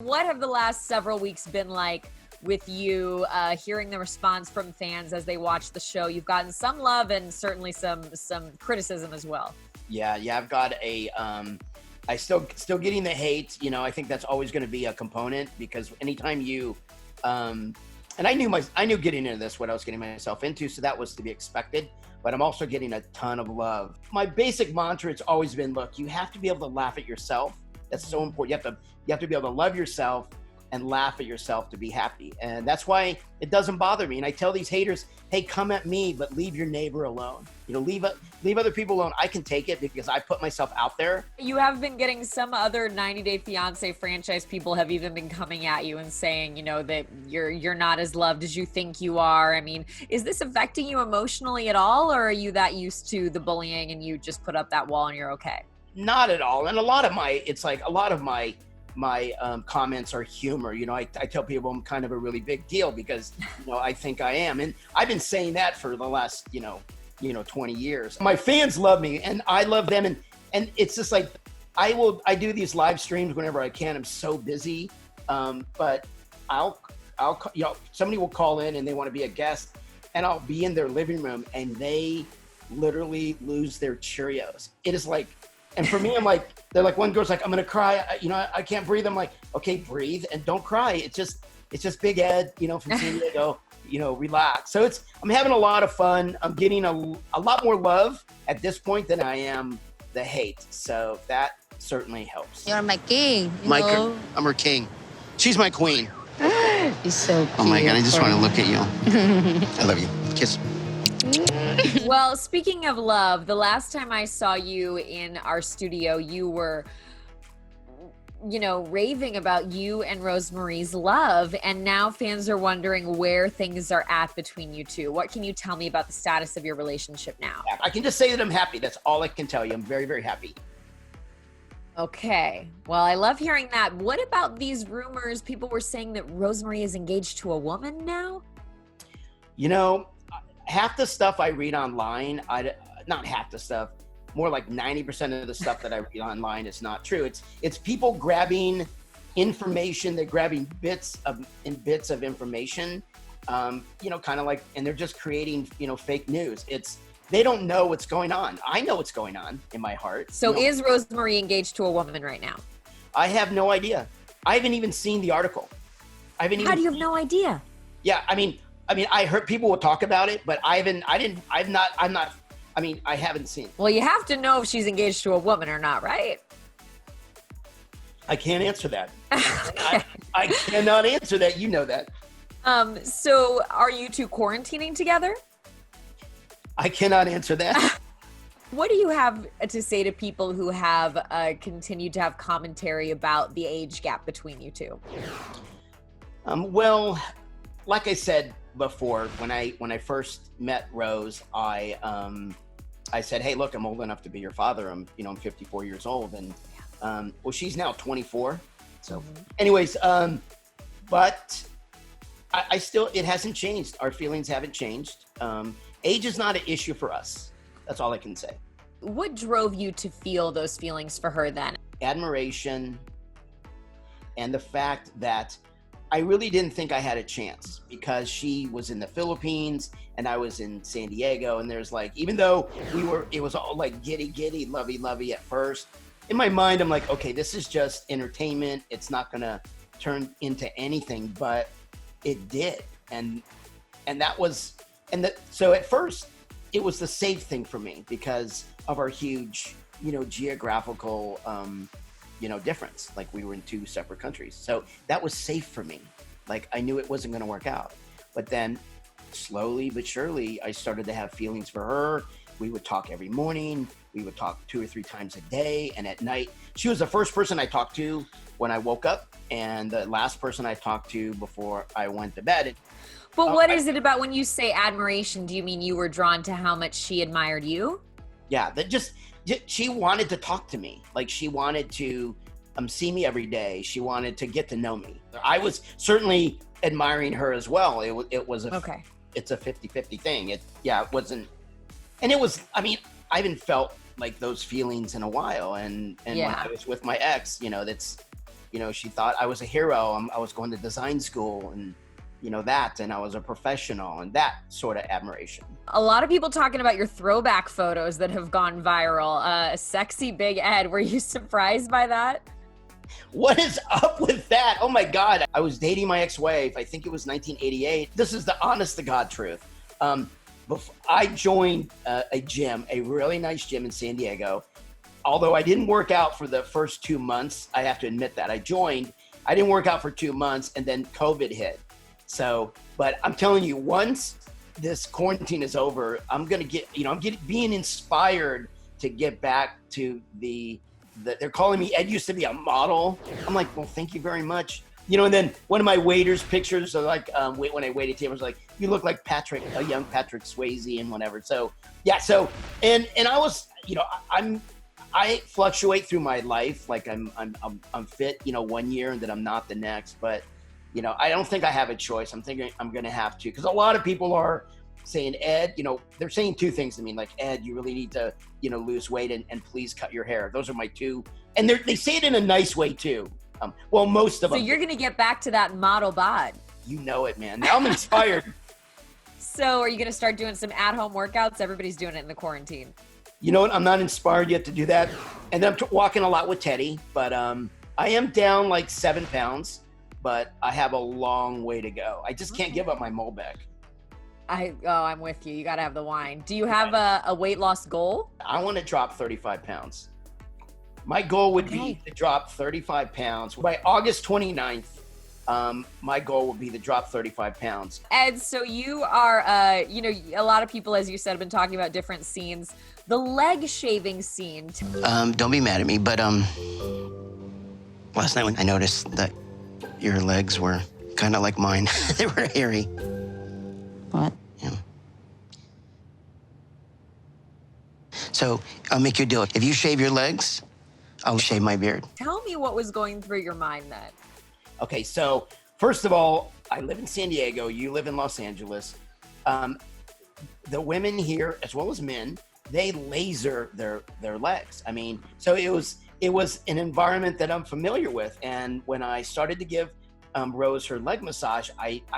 What have the last several weeks been like with you, hearing the response from fans as they watch the show? You've gotten some love and certainly some criticism as well. Yeah, I've got I still getting the hate. You know, I think that's always going to be a component because anytime you, and I knew getting into this what I was getting myself into, so that was to be expected. But I'm also getting a ton of love. My basic mantra has always been, look, you have to be able to laugh at yourself. That's so important. You have to be able to love yourself and laugh at yourself to be happy. And that's why it doesn't bother me. And I tell these haters, hey, come at me, but leave your neighbor alone. You know, leave other people alone. I can take it because I put myself out there. You have been getting some other 90 Day Fiance franchise people have even been coming at you and saying, you know, that you're not as loved as you think you are. I mean, is this affecting you emotionally at all? Or are you that used to the bullying and you just put up that wall and you're okay? Not at all. And a lot of my comments are humor. You know, I tell people I'm kind of a really big deal because, you know, I think I am. And I've been saying that for the last, 20 years. My fans love me and I love them. And it's just like, I do these live streams whenever I can. I'm so busy. But I'll, somebody will call in and they want to be a guest and I'll be in their living room and they literally lose their Cheerios. It is like, and for me, I'm like, they're like, one girl's like, I'm going to cry. I can't breathe. I'm like, okay, breathe and don't cry. It's just Big Ed, from San Diego, relax. So I'm having a lot of fun. I'm getting a lot more love at this point than I am the hate. So that certainly helps. You're my king. I'm her king. She's my queen. He's so cute. Oh my God, I just want to look at you. I love you. Kiss. Well, speaking of love, the last time I saw you in our studio, you were, raving about you and Rosemarie's love. And now fans are wondering where things are at between you two. What can you tell me about the status of your relationship now? I can just say that I'm happy. That's all I can tell you. I'm very, very happy. Okay. Well, I love hearing that. What about these rumors? People were saying that Rosemarie is engaged to a woman now? Half the stuff I read online, not half the stuff, more like 90% of the stuff that I read online is not true. It's people grabbing information, they're grabbing bits of information, kind of like, and they're just creating, fake news. They don't know what's going on. I know what's going on in my heart. So is Rosemarie engaged to a woman right now? I have no idea. I haven't even seen the article. How do you have no idea? Yeah, I mean, I heard people will talk about it, but I haven't seen it. Well, you have to know if she's engaged to a woman or not, right? I can't answer that. Okay. I cannot answer that. You know that. So are you two quarantining together? I cannot answer that. What do you have to say to people who have continued to have commentary about the age gap between you two? Well, like I said before, when I first met Rose, I said, hey, look, I'm old enough to be your father. I'm 54 years old. And, well, she's now 24. So anyways, but I still, it hasn't changed. Our feelings haven't changed. Age is not an issue for us. That's all I can say. What drove you to feel those feelings for her then? Admiration and the fact that I really didn't think I had a chance because she was in the Philippines and I was in San Diego. And there's like, even though it was all like giddy, lovey at first. In my mind, I'm like, okay, this is just entertainment. It's not going to turn into anything, but it did. So at first it was the safe thing for me because of our huge, geographical, difference. Like we were in two separate countries. So that was safe for me. Like I knew it wasn't going to work out. But then slowly but surely, I started to have feelings for her. We would talk every morning. We would talk 2 or 3 times a day. And at night, she was the first person I talked to when I woke up and the last person I talked to before I went to bed. But what is it about when you say admiration? Do you mean you were drawn to how much she admired you? Yeah, she wanted to talk to me. Like she wanted to see me every day. She wanted to get to know me. I was certainly admiring her as well. It's a 50-50 thing. It wasn't, and it was, I haven't felt like those feelings in a while. And when I was with my ex, she thought I was a hero. I was going to design school and, and I was a professional and that sort of admiration. A lot of people talking about your throwback photos that have gone viral. Sexy Big Ed. Were you surprised by that? What is up with that? Oh my God. I was dating my ex-wife. I think it was 1988. This is the honest to God truth. I joined a gym, a really nice gym in San Diego. Although I didn't work out for the first 2 months, I have to admit that. I didn't work out for 2 months and then COVID hit. So, but I'm telling you, once this quarantine is over, I'm going to get, being inspired to get back to they're calling me, Ed used to be a model. I'm like, well, thank you very much. And then one of my waiters pictures are like, when I waited tables, like, you look like a young Patrick Swayze and whatever. So yeah. So, and I was, I fluctuate through my life. Like I'm fit, 1 year and then I'm not the next, but I don't think I have a choice. I'm thinking I'm going to have to, because a lot of people are saying, Ed, they're saying two things to me, like, Ed, you really need to, lose weight and please cut your hair. Those are my two. And they say it in a nice way too. Well, most of them. So you're going to get back to that model bod. You know it, man. Now I'm inspired. So are you going to start doing some at-home workouts? Everybody's doing it in the quarantine. You know what? I'm not inspired yet to do that. And then I'm walking a lot with Teddy, but I am down like 7 pounds, but I have a long way to go. I just can't give up my Molbeck. I'm with you. You got to have the wine. Do you have a weight loss goal? I want to drop 35 pounds. My goal would be to drop 35 pounds. By August 29th, my goal would be to drop 35 pounds. Ed, so you are, a lot of people, as you said, have been talking about different scenes. The leg shaving scene. Don't be mad at me, but last night when I noticed that your legs were kind of like mine. They were hairy. What? Yeah. So I'll make you a deal. If you shave your legs, I'll shave my beard. Tell me what was going through your mind then. Okay, so first of all, I live in San Diego. You live in Los Angeles. The women here, as well as men, they laser their legs. I mean, so it was an environment that I'm familiar with. And when I started to give Rose her leg massage, it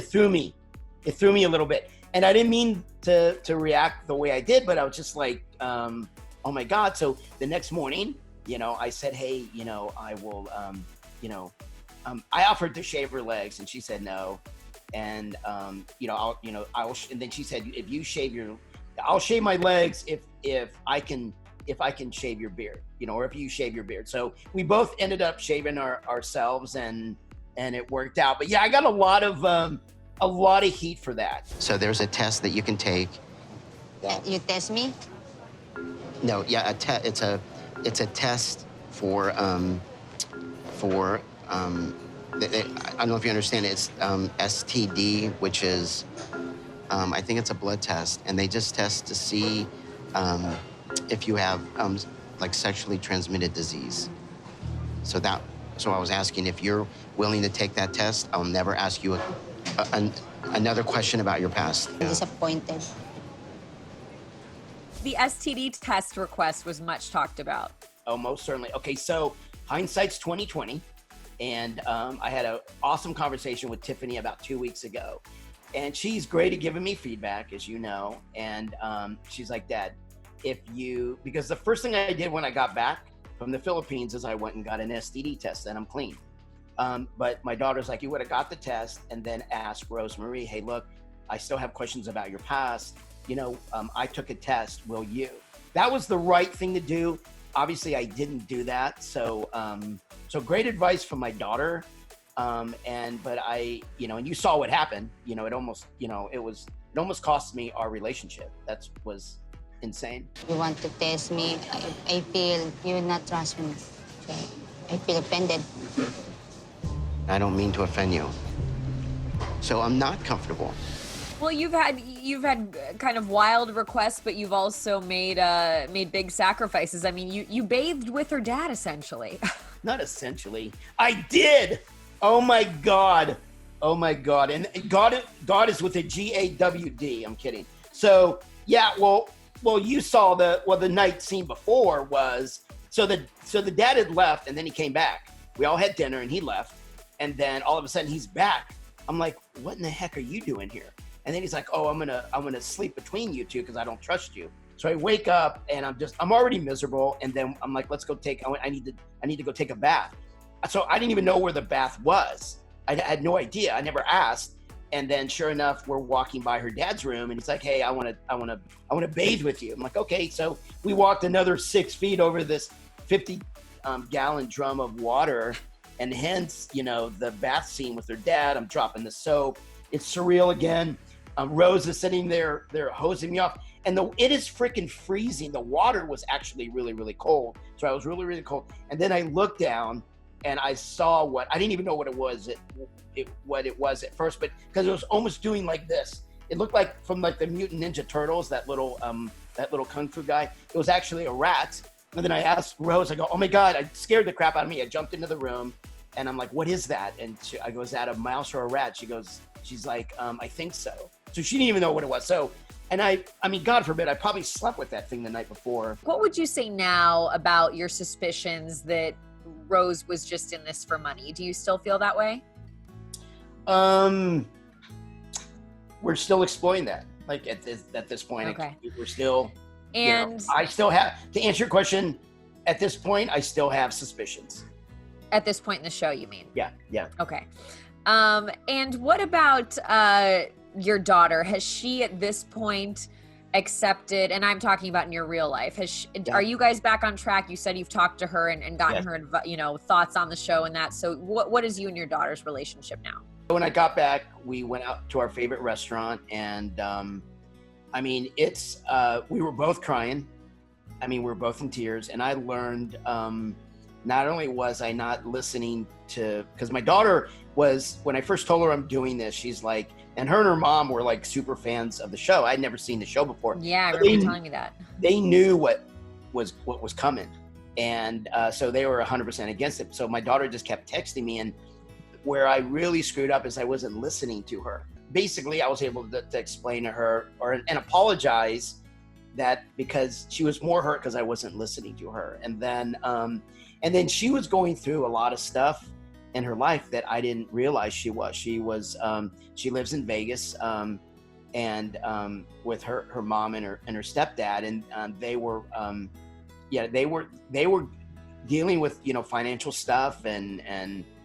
threw me. It threw me a little bit. And I didn't mean to react the way I did, but I was just like, oh my God. So the next morning, I said, hey, I will, I offered to shave her legs and she said no. And, and then she said, if you shave I'll shave my legs if I can shave your beard, or if you shave your beard. So we both ended up shaving ourselves and it worked out. But yeah, I got a lot of heat for that. So there's a test that you can take. You test me? No, yeah, it's a test for I don't know if you understand it. It's STD, which is I think it's a blood test, and they just test to see if you have like sexually transmitted disease. So I was asking if you're willing to take that test. I'll never ask you another question about your past. I'm disappointed. The STD test request was much talked about. Oh, most certainly. Okay, so hindsight's 2020, and I had an awesome conversation with Tiffany about 2 weeks ago, and she's great at giving me feedback, as you know, and she's like, Dad, because the first thing I did when I got back from the Philippines is I went and got an STD test, and I'm clean. But my daughter's like, you would have got the test and then asked Rosemarie, hey, look, I still have questions about your past. I took a test, will you? That was the right thing to do. Obviously, I didn't do that. So great advice from my daughter. But I, and you saw what happened. It almost cost me our relationship. That was insane. You want to test me. I feel you will not trust me. So I feel offended. I don't mean to offend you. So I'm not comfortable. Well, you've had kind of wild requests, but you've also made big sacrifices. I mean, you bathed with her dad, essentially. Not essentially. I did. Oh my God. And God is with a GAWD. I'm kidding. So yeah, well, you saw the night scene before was so the dad had left, and then he came back. We all had dinner, and he left, and then all of a sudden he's back. I'm like, what in the heck are you doing here? And then he's like, oh, I'm gonna sleep between you two because I don't trust you. So I wake up and I'm already miserable, and then I'm like, let's go I need to go take a bath. So I didn't even know where the bath was. I had no idea. I never asked. And then sure enough, we're walking by her dad's room, and he's like, hey, I want to bathe with you. I'm like, okay. So we walked another 6 feet over this 50 gallon drum of water, and hence, the bath scene with her dad. I'm dropping the soap. It's surreal again. Rose is sitting there, they're hosing me off, and it is freaking freezing. The water was actually really, really cold. So I was really, really cold. And then I looked down, and I saw I didn't even know what it was. What it was at first, but because it was almost doing like this. It looked like from like the Mutant Ninja Turtles, that little kung fu guy. It was actually a rat. And then I asked Rose, I go, oh my God, I scared the crap out of me. I jumped into the room, and I'm like, what is that? And I go, is that a mouse or a rat? She's like, I think so. So she didn't even know what it was. So, and I mean, God forbid, I probably slept with that thing the night before. What would you say now about your suspicions that Rose was just in this for money? Do you still feel that way? We're still exploring that. Like at this point, okay. We're still, and I still have, to answer your question, at this point, I still have suspicions. At this point in the show, you mean? Yeah. Okay. And what about your daughter? Has she at this point accepted, and I'm talking about in your real life, are you guys back on track? You said you've talked to her and gotten her, thoughts on the show and that. So what is you and your daughter's relationship now? When I got back, we went out to our favorite restaurant, and we were both crying. We were both in tears, and I learned not only was I not listening to, because my daughter was, when I first told her I'm doing this, she's like, and her mom were like super fans of the show. I'd never seen the show before. Yeah, I remember you telling me that. They knew what was coming, and so they were 100% against it. So my daughter just kept texting me, and where I really screwed up is I wasn't listening to her. Basically, I was able to explain to her and apologize that because she was more hurt because I wasn't listening to her. And then she was going through a lot of stuff in her life that I didn't realize she was. She lives in Vegas, and with her mom and her stepdad, and they were dealing with financial stuff, and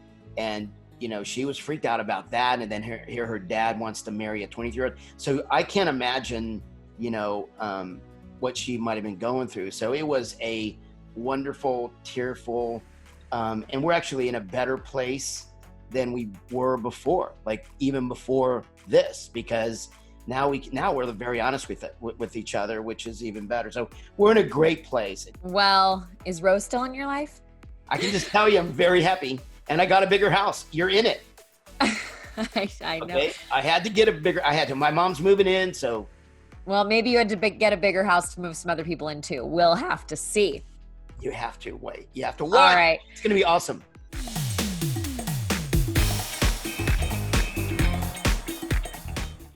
she was freaked out about that. And then here her dad wants to marry a 23-year-old. So I can't imagine what she might have been going through. So it was a wonderful, tearful, and we're actually in a better place than we were before, like even before this, because now we're very honest with each other, which is even better. So we're in a great place. Well, is Rose still in your life? I can just tell you, I'm very happy, and I got a bigger house. You're in it. I know. Okay? I had to get my mom's moving in, so. Well, maybe you had to get a bigger house to move some other people into. We'll have to see. You have to wait. You have to wait. All right. It's going to be awesome.